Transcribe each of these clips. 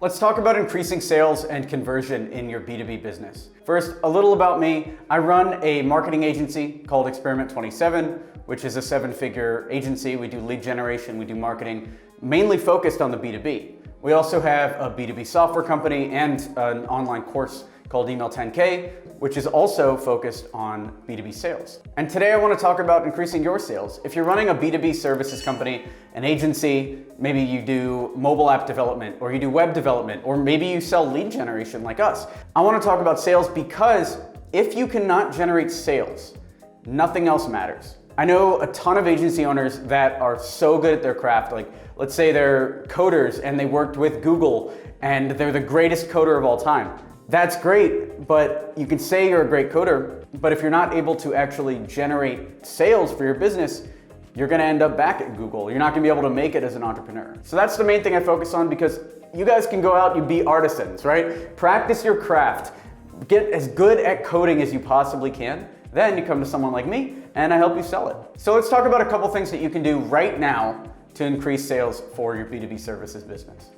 Let's talk about increasing sales and conversion in your B2B business. First, a little about me. I run a marketing agency called Experiment 27, which is a 7-figure agency. We do lead generation, we do marketing, mainly focused on the B2B. We also have a B2B software company and an online course called Email 10K, which is also focused on B2B sales. And today I want to talk about increasing your sales. If you're running a B2B services company, an agency, maybe you do mobile app development, or you do web development, or maybe you sell lead generation like us. I want to talk about sales because if you cannot generate sales, nothing else matters. I know a ton of agency owners that are so good at their craft. Like, let's say they're coders and they worked with Google and they're the greatest coder of all time. That's great, but you can say you're a great coder, but if you're not able to actually generate sales for your business, you're gonna end up back at Google. You're not gonna be able to make it as an entrepreneur. So that's the main thing I focus on, because you guys can go out and be artisans, right? Practice your craft. Get as good at coding as you possibly can. Then you come to someone like me and I help you sell it. So let's talk about a couple things that you can do right now to increase sales for your B2B services business.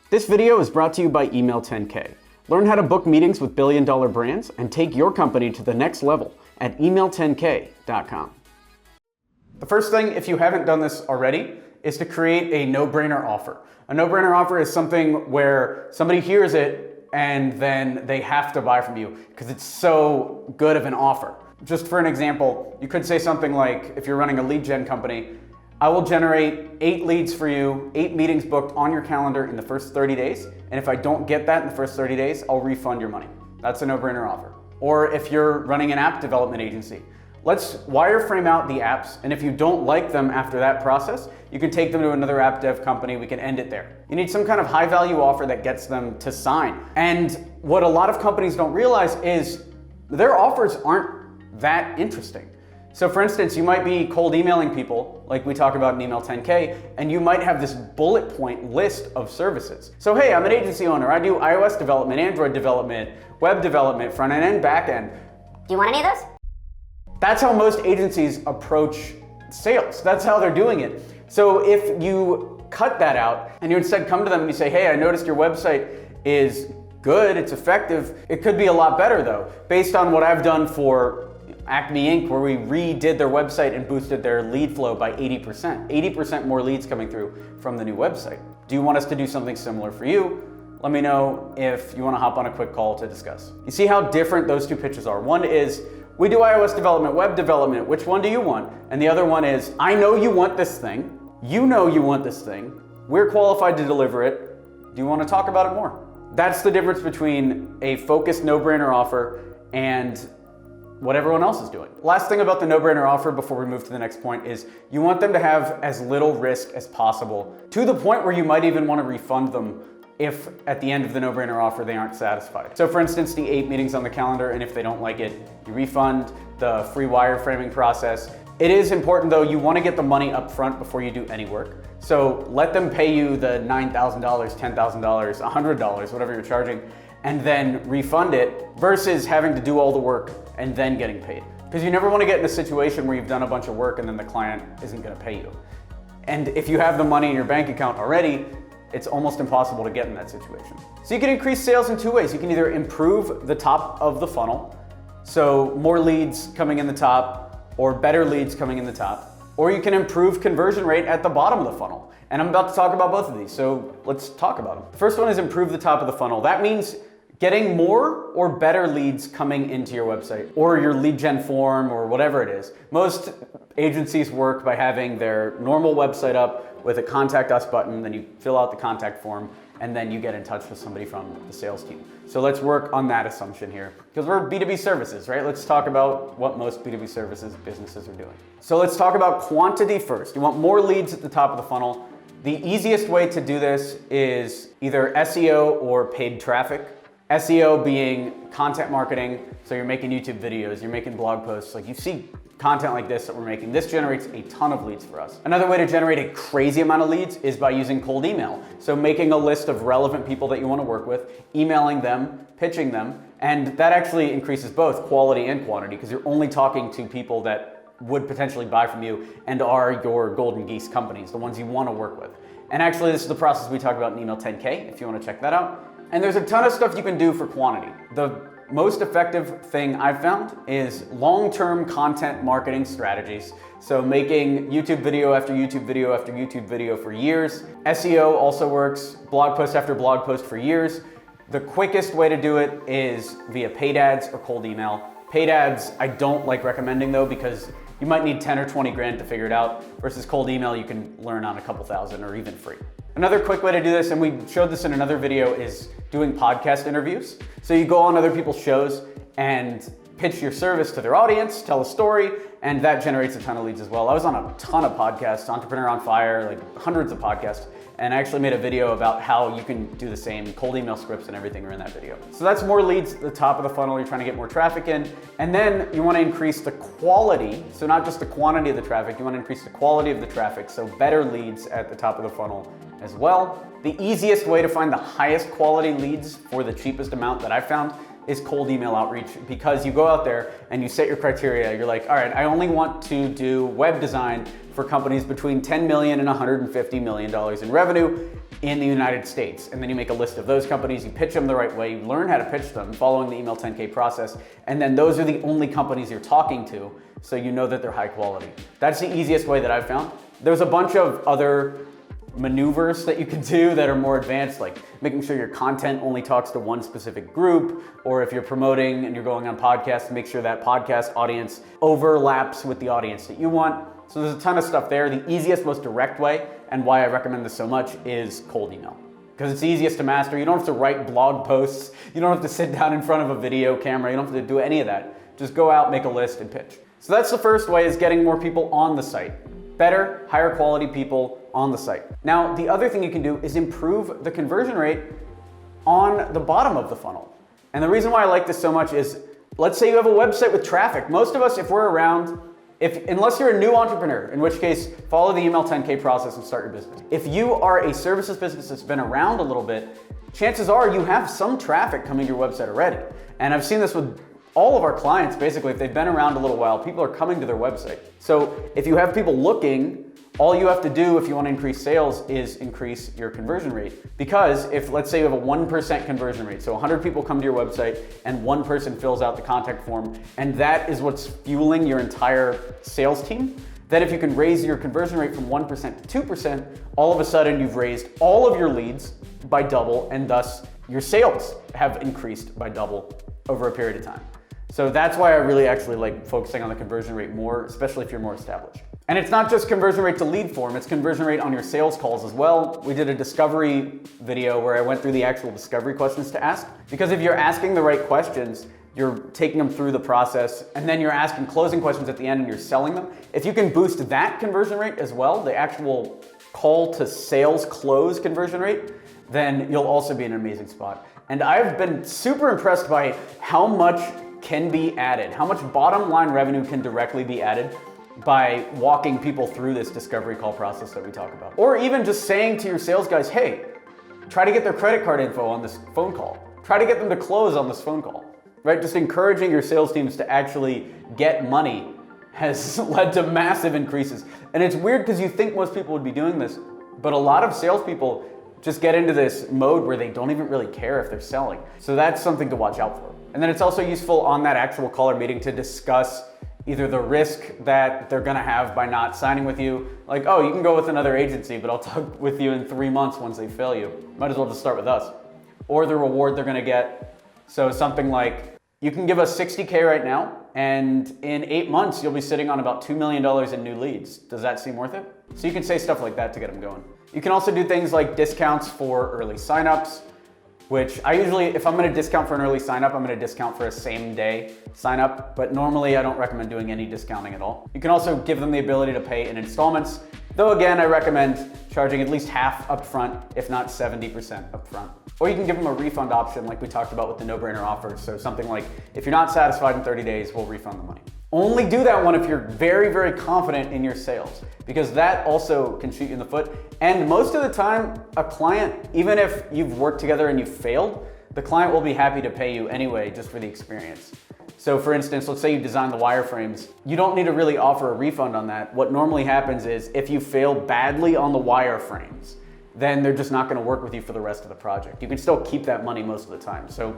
This video is brought to you by Email 10K. Learn how to book meetings with billion-dollar brands and take your company to the next level at email10k.com. The first thing, if you haven't done this already, is to create a no-brainer offer. A no-brainer offer is something where somebody hears it and then they have to buy from you because it's so good of an offer. Just for an example, you could say something like, if you're running a lead gen company, I will generate 8 leads for you, 8 meetings booked on your calendar in the first 30 days. And if I don't get that in the first 30 days, I'll refund your money. That's a no-brainer offer. Or if you're running an app development agency, let's wireframe out the apps. And if you don't like them after that process, you can take them to another app dev company. We can end it there. You need some kind of high value offer that gets them to sign. And what a lot of companies don't realize is their offers aren't that interesting. So for instance, you might be cold emailing people, like we talk about in Email 10K, and you might have this bullet point list of services. So hey, I'm an agency owner. I do iOS development, Android development, web development, front end and back end. Do you want any of those? That's how most agencies approach sales. That's how they're doing it. So if you cut that out and you instead come to them and you say, hey, I noticed your website is good, it's effective. It could be a lot better though, based on what I've done for Acme Inc., where we redid their website and boosted their lead flow by 80%. 80% more leads coming through from the new website. Do you want us to do something similar for you? Let me know if you want to hop on a quick call to discuss. You see how different those two pitches are. One is, we do iOS development, web development, which one do you want? And the other one is, I know you want this thing. You know you want this thing. We're qualified to deliver it. Do you want to talk about it more? That's the difference between a focused no-brainer offer and what everyone else is doing. Last thing about the no-brainer offer before we move to the next point is you want them to have as little risk as possible, to the point where you might even want to refund them if at the end of the no-brainer offer they aren't satisfied. So for instance, the 8 meetings on the calendar, and if they don't like it, you refund. The free wireframing process. It is important though, you want to get the money up front before you do any work. So let them pay you the $9,000, $10,000, $100, whatever you're charging, and then refund it versus having to do all the work and then getting paid. Because you never want to get in a situation where you've done a bunch of work and then the client isn't going to pay you. And if you have the money in your bank account already, it's almost impossible to get in that situation. So you can increase sales in 2 ways. You can either improve the top of the funnel, so more leads coming in the top or better leads coming in the top, or you can improve conversion rate at the bottom of the funnel. And I'm about to talk about both of these, so let's talk about them. The first one is improve the top of the funnel. That means getting more or better leads coming into your website or your lead gen form or whatever it is. Most agencies work by having their normal website up with a contact us button, then you fill out the contact form, and then you get in touch with somebody from the sales team. So let's work on that assumption here, because we're B2B services, right? Let's talk about what most B2B services businesses are doing. So let's talk about quantity first. You want more leads at the top of the funnel. The easiest way to do this is either SEO or paid traffic. SEO being content marketing, so you're making YouTube videos, you're making blog posts, like you see content like this that we're making. This generates a ton of leads for us. Another way to generate a crazy amount of leads is by using cold email. So making a list of relevant people that you want to work with, emailing them, pitching them. And that actually increases both quality and quantity because you're only talking to people that would potentially buy from you and are your golden geese companies, the ones you want to work with. And actually, this is the process we talk about in Email 10K, if you want to check that out. And there's a ton of stuff you can do for quantity. The most effective thing I've found is long-term content marketing strategies. So making YouTube video after YouTube video after YouTube video for years. SEO also works, blog post after blog post for years. The quickest way to do it is via paid ads or cold email. Paid ads, I don't like recommending though, because you might need 10 or 20 grand to figure it out, versus cold email you can learn on a couple thousand or even free. Another quick way to do this, and we showed this in another video, is doing podcast interviews. So you go on other people's shows and pitch your service to their audience, tell a story, and that generates a ton of leads as well. I was on a ton of podcasts, Entrepreneur on Fire, like hundreds of podcasts, and I actually made a video about how you can do the same. Cold email scripts and everything are in that video. So that's more leads at the top of the funnel. You're trying to get more traffic in. And then you want to increase the quality. So not just the quantity of the traffic, you want to increase the quality of the traffic. So better leads at the top of the funnel as well. The easiest way to find the highest quality leads for the cheapest amount that I've found is cold email outreach, because you go out there and you set your criteria. You're like, all right, I only want to do web design for companies between $10 million and $150 million in revenue in the United States. And then you make a list of those companies, you pitch them the right way, you learn how to pitch them following the Email 10K process. And then those are the only companies you're talking to, so you know that they're high quality. That's the easiest way that I've found. There's a bunch of other maneuvers that you can do that are more advanced, like making sure your content only talks to one specific group, or if you're promoting and you're going on podcasts, make sure that podcast audience overlaps with the audience that you want. So there's a ton of stuff there. The easiest, most direct way, and why I recommend this so much, is cold email. Because it's the easiest to master. You don't have to write blog posts. You don't have to sit down in front of a video camera. You don't have to do any of that. Just go out, make a list, and pitch. So that's the first way, is getting more people on the site. Better, higher quality people on the site. Now, the other thing you can do is improve the conversion rate on the bottom of the funnel. And the reason why I like this so much is, let's say you have a website with traffic. Most of us, if we're around, unless you're a new entrepreneur, in which case follow the Email 10K process and start your business. If you are a services business that's been around a little bit, chances are you have some traffic coming to your website already. And I've seen this with all of our clients. Basically, if they've been around a little while, people are coming to their website. So if you have people looking, all you have to do if you want to increase sales is increase your conversion rate. Because if, let's say you have a 1% conversion rate, so 100 people come to your website and one person fills out the contact form, and that is what's fueling your entire sales team, then if you can raise your conversion rate from 1% to 2%, all of a sudden you've raised all of your leads by double, and thus your sales have increased by double over a period of time. So that's why I really actually like focusing on the conversion rate more, especially if you're more established. And it's not just conversion rate to lead form, it's conversion rate on your sales calls as well. We did a discovery video where I went through the actual discovery questions to ask. Because if you're asking the right questions, you're taking them through the process, and then you're asking closing questions at the end and you're selling them. If you can boost that conversion rate as well, the actual call to sales close conversion rate, then you'll also be in an amazing spot. And I've been super impressed by how much can be added, how much bottom line revenue can directly be added by walking people through this discovery call process that we talk about. Or even just saying to your sales guys, hey, try to get their credit card info on this phone call. Try to get them to close on this phone call, right? Just encouraging your sales teams to actually get money has led to massive increases. And it's weird because you think most people would be doing this, but a lot of salespeople just get into this mode where they don't even really care if they're selling. So that's something to watch out for. And then it's also useful on that actual call or meeting to discuss either the risk that they're gonna have by not signing with you, like, oh, you can go with another agency, but I'll talk with you in 3 months once they fail you. Might as well just start with us. Or the reward they're gonna get. So something like, you can give us 60K right now, and in 8 months, you'll be sitting on about $2 million in new leads. Does that seem worth it? So you can say stuff like that to get them going. You can also do things like discounts for early signups, which I usually, if I'm gonna discount for an early sign up, I'm gonna discount for a same day sign up, but normally I don't recommend doing any discounting at all. You can also give them the ability to pay in installments, though again, I recommend charging at least half upfront, if not 70% upfront. Or you can give them a refund option like we talked about with the no-brainer offers. So something like, if you're not satisfied in 30 days, we'll refund the money. Only do that one if you're very, very confident in your sales, because that also can shoot you in the foot. And most of the time, a client, even if you've worked together and you've failed, the client will be happy to pay you anyway just for the experience. So for instance, let's say you design the wireframes. You don't need to really offer a refund on that. What normally happens is if you fail badly on the wireframes, then they're just not going to work with you for the rest of the project. You can still keep that money most of the time. So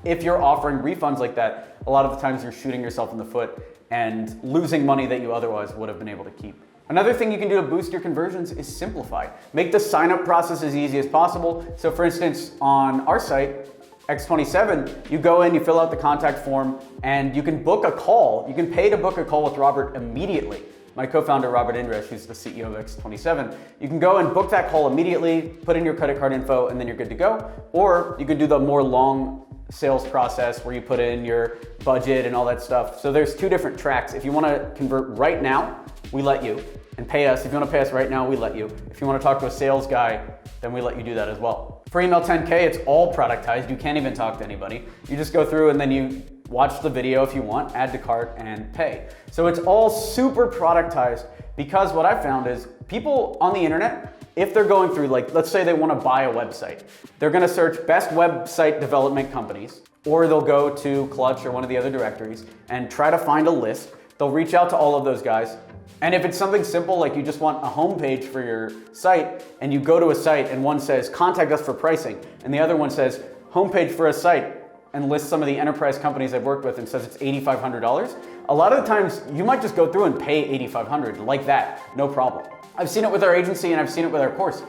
if you're offering refunds like that, a lot of the times you're shooting yourself in the foot and losing money that you otherwise would have been able to keep. Another thing you can do to boost your conversions is simplify. Make the sign-up process as easy as possible. So for instance, on our site, X27, you go in, you fill out the contact form, and you can book a call. You can pay to book a call with Robert immediately. My co-founder, Robert Indresh, who's the CEO of X27, you can go and book that call immediately, put in your credit card info, and then you're good to go. Or you can do the more long sales process where you put in your budget and all that stuff. So there's two different tracks. If you want to convert right now, we let you, and pay us. If you want to pay us right now, we let you. If you want to talk to a sales guy, then we let you do that as well. For Email 10K, it's all productized. You can't even talk to anybody. You just go through and then you watch the video if you want, add to cart, and pay. So it's all super productized because what I found is people on the internet, if they're going through, like, let's say they want to buy a website, they're going to search best website development companies, or they'll go to Clutch or one of the other directories and try to find a list. They'll reach out to all of those guys. And if it's something simple, like you just want a homepage for your site, and you go to a site and one says, contact us for pricing, and the other one says, homepage for a site, and lists some of the enterprise companies I've worked with and says it's $8,500, a lot of the times you might just go through and pay $8,500 like that, no problem. I've seen it with our agency and I've seen it with our course.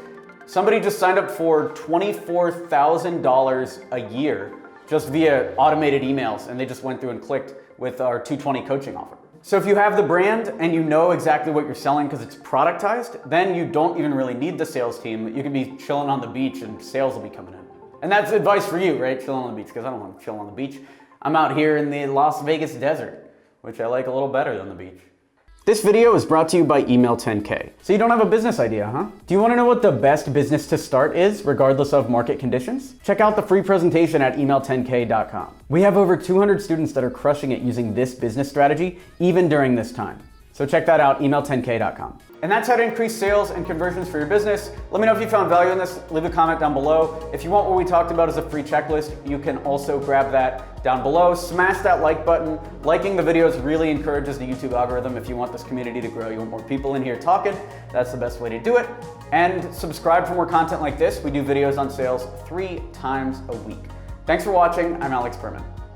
Somebody just signed up for $24,000 a year just via automated emails, and they just went through and clicked with our 220 coaching offer. So if you have the brand and you know exactly what you're selling because it's productized, then you don't even really need the sales team. You can be chilling on the beach and sales will be coming in. And that's advice for you, right? Chilling on the beach, because I don't want to chill on the beach. I'm out here in the Las Vegas desert, which I like a little better than the beach. This video is brought to you by Email 10K. So you don't have a business idea, huh? Do you want to know what the best business to start is, regardless of market conditions? Check out the free presentation at email10k.com. We have over 200 students that are crushing it using this business strategy, even during this time. So check that out, email10k.com. And that's how to increase sales and conversions for your business. Let me know if you found value in this. Leave a comment down below. If you want what we talked about as a free checklist, you can also grab that down below. Smash that like button. Liking the videos really encourages the YouTube algorithm. If you want this community to grow, you want more people in here talking, that's the best way to do it. And subscribe for more content like this. We do videos on sales 3 times a week. Thanks for watching. I'm Alex Berman.